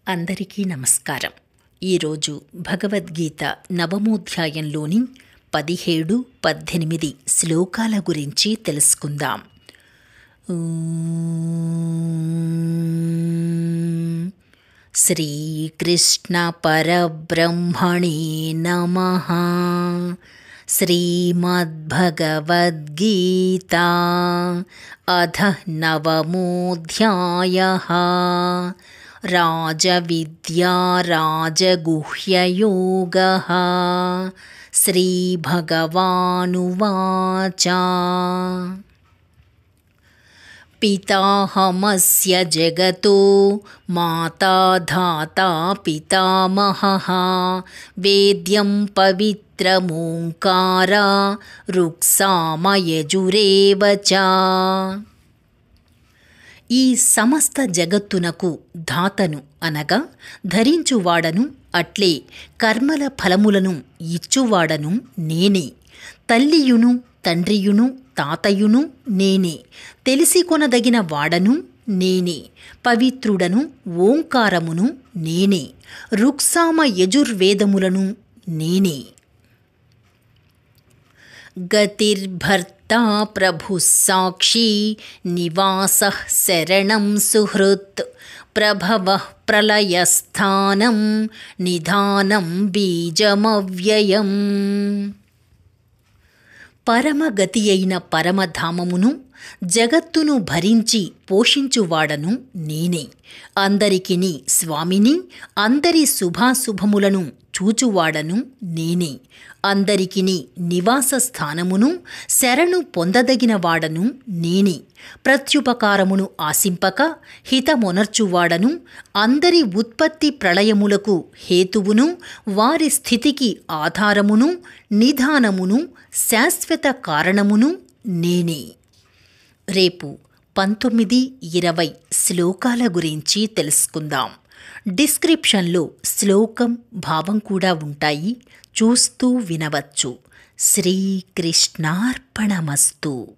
అందరికీ నమస్కారం. ఈరోజు భగవద్గీత నవమోధ్యాయంలోని 17, 18 శ్లోకాల గురించి తెలుసుకుందాం. శ్రీకృష్ణ పరబ్రహ్మణే నమః. శ్రీమద్భగవద్గీతా అథ నవమోధ్యాయః. రాజవిద్యా రాజగుహ్యయోగః. శ్రీభగవానువాచ. పితాహమస్య జగతో మాతా ధాతా పితామహః. వేద్యం పవిత్రమోంకార రుక్సామయజురేవ చ. ఈ సమస్త జగత్తునకు ధాతను అనగా ధరించువాడను, అట్లే కర్మల ఫలములను ఇచ్చువాడను నేనే. తల్లియును తండ్రియును తాతయును నేనే. తెలిసికొనదగిన వాడను నేనే. పవిత్రుడను ఓంకారమును నేనే. రుక్సామ యజుర్వేదములను నేనే. గతిర్భర్తా ప్రభుః సాక్షి నివాసః శరణం సుహృత్. ప్రభవః ప్రళయస్థానం నిధానం బీజమవ్యయం. పరమగతి అయిన పరమధామమును, జగత్తును భరించి పోషించువాడను నేనే. అందరికిని స్వామిని, అందరి శుభాశుభములను చూచువాడను నేనే. అందరికిని నివాస స్థానమును, శరణు పొందదగిన వాడను నేనే. ప్రత్యుపకారమును ఆశింపక హితమొనర్చువాడను, అందరి ఉత్పత్తి ప్రళయములకు హేతువును, వారి స్థితికి ఆధారమును, నిధానమును, శాశ్వత కారణమును నేనే. రేపు 19, 20 శ్లోకాల గురించి తెలుసుకుందాం. డిస్క్రిప్షన్లో శ్లోకం, భావం కూడా ఉంటాయి, చూస్తూ వినవచ్చు. శ్రీకృష్ణార్పణమస్తు.